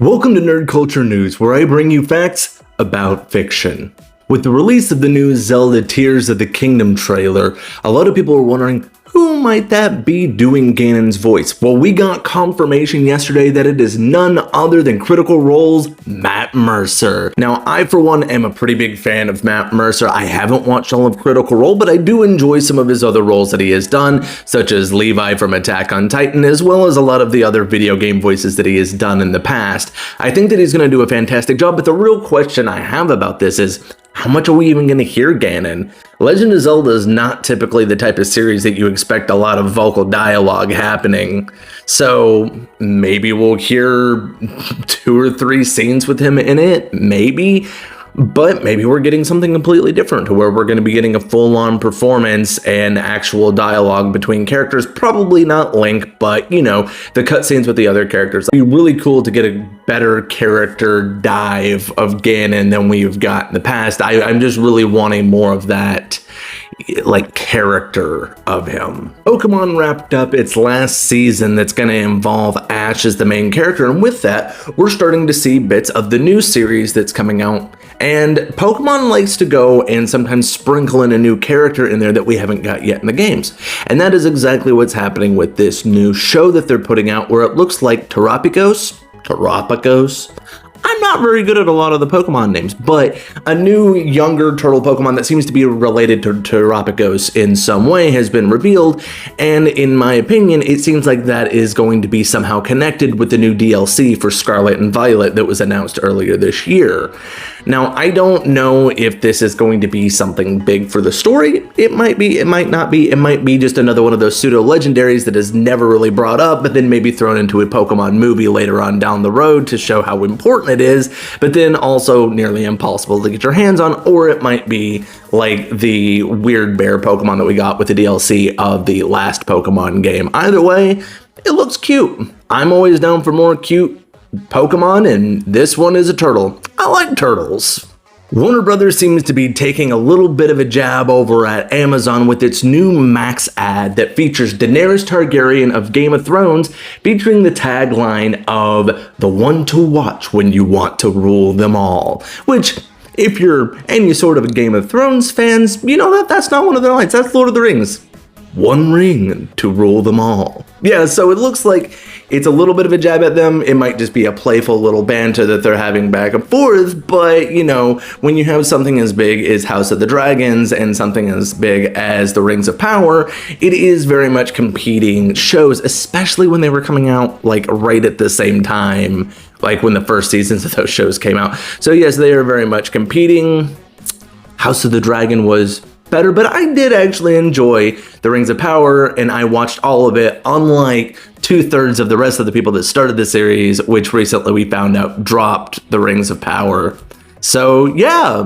Welcome to Nerd Culture News, where I bring you facts about fiction. With the release of the new Zelda Tears of the Kingdom trailer, a lot of people are wondering, who might that be doing Ganon's voice? Well, we got confirmation yesterday that it is none other than Critical Role's Matt Mercer. Now, I for one am a pretty big fan of Matt Mercer. I haven't watched all of Critical Role, but I do enjoy some of his other roles that he has done, such as Levi from Attack on Titan, as well as a lot of the other video game voices that he has done in the past. I think that he's going to do a fantastic job, but the real question I have about this is, how much are we even going to hear Ganon? Legend of Zelda is not typically the type of series that you expect a lot of vocal dialogue happening. So maybe we'll hear 2 or 3 scenes with him in it, maybe. But maybe we're getting something completely different to where we're going to be getting a full-on performance and actual dialogue between characters. Probably not Link, but, you know, the cutscenes with the other characters. It'd be really cool to get a better character dive of Ganon than we've got in the past. I'm just really wanting more of that, like, character of him. Pokemon wrapped up its last season that's going to involve Ash as the main character, and with that, we're starting to see bits of the new series that's coming out. And Pokemon likes to go and sometimes sprinkle in a new character in there that we haven't got yet in the games. And that is exactly what's happening with this new show that they're putting out, where it looks like Terapagos? I'm not very good at a lot of the Pokemon names, but a new younger turtle Pokemon that seems to be related to Terapagos in some way has been revealed, and in my opinion, it seems like that is going to be somehow connected with the new DLC for Scarlet and Violet that was announced earlier this year. Now, I don't know if this is going to be something big for the story. It might be, it might not be, it might be just another one of those pseudo-legendaries that is never really brought up, but then maybe thrown into a Pokemon movie later on down the road to show how important it is, but then also nearly impossible to get your hands on, or it might be like the weird bear Pokemon that we got with the DLC of the last Pokemon game. Either way, it looks cute. I'm always down for more cute Pokemon, and this one is a turtle. I like turtles. Warner Brothers seems to be taking a little bit of a jab over at Amazon with its new Max ad that features Daenerys Targaryen of Game of Thrones, featuring the tagline of "the one to watch when you want to rule them all," which, if you're any sort of Game of Thrones fans, you know that that's not one of their lines. That's Lord of the Rings. One ring to rule them all. Yeah, so it looks like it's a little bit of a jab at them. It might just be a playful little banter that they're having back and forth, but, you know, when you have something as big as House of the Dragons and something as big as the Rings of Power, it is very much competing shows, especially when they were coming out, like, right at the same time, like when the first seasons of those shows came out. So yes, they are very much competing. House of the Dragon was better, but I did actually enjoy the Rings of Power, and I watched all of it, unlike 2/3 of the rest of the people that started the series, which recently we found out dropped the Rings of Power. So yeah,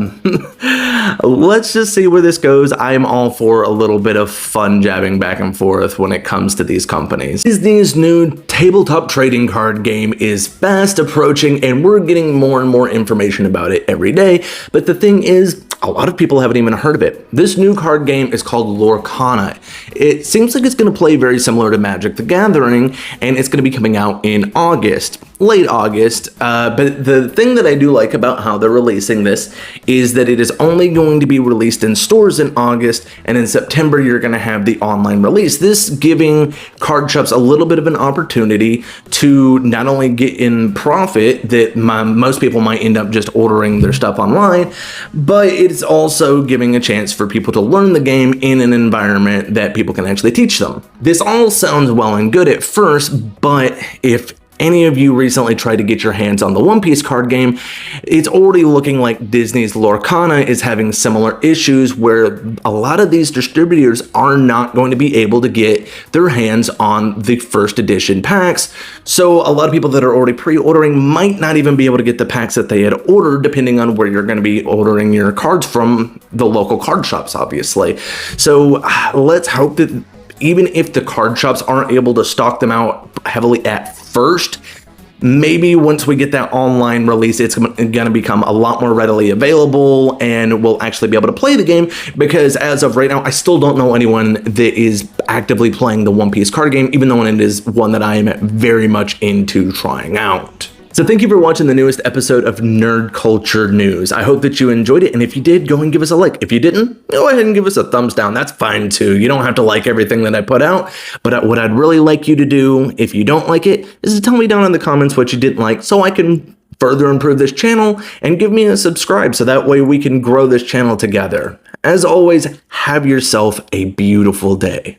let's just see where this goes. I'm all for a little bit of fun jabbing back and forth when it comes to these companies. Disney's new tabletop trading card game is fast approaching, and we're getting more and more information about it every day. But the thing is, a lot of people haven't even heard of it. This new card game is called Lorcana. It seems like it's going to play very similar to Magic the Gathering, and it's going to be coming out in August, late August. But the thing that I do like about how they're releasing this is that it is only going to be released in stores in August, and in September you're going to have the online release. This giving card shops a little bit of an opportunity to not only get in profit that most people might end up just ordering their stuff online, but it's also giving a chance for people to learn the game in an environment that people can actually teach them. This all sounds well and good at first, but if any of you recently tried to get your hands on the One Piece card game, it's already looking like Disney's Lorcana is having similar issues where a lot of these distributors are not going to be able to get their hands on the first edition packs. So a lot of people that are already pre-ordering might not even be able to get the packs that they had ordered, depending on where you're going to be ordering your cards from, the local card shops, obviously. So let's hope that even if the card shops aren't able to stock them out heavily at first, maybe once we get that online release, it's going to become a lot more readily available and we'll actually be able to play the game, because as of right now, I still don't know anyone that is actively playing the One Piece card game, even though it is one that I am very much into trying out. So thank you for watching the newest episode of Nerd Culture News. I hope that you enjoyed it, and if you did, go and give us a like. If you didn't, go ahead and give us a thumbs down. That's fine too. You don't have to like everything that I put out, but what I'd really like you to do, if you don't like it, is to tell me down in the comments what you didn't like so I can further improve this channel and give me a subscribe so that way we can grow this channel together. As always, have yourself a beautiful day.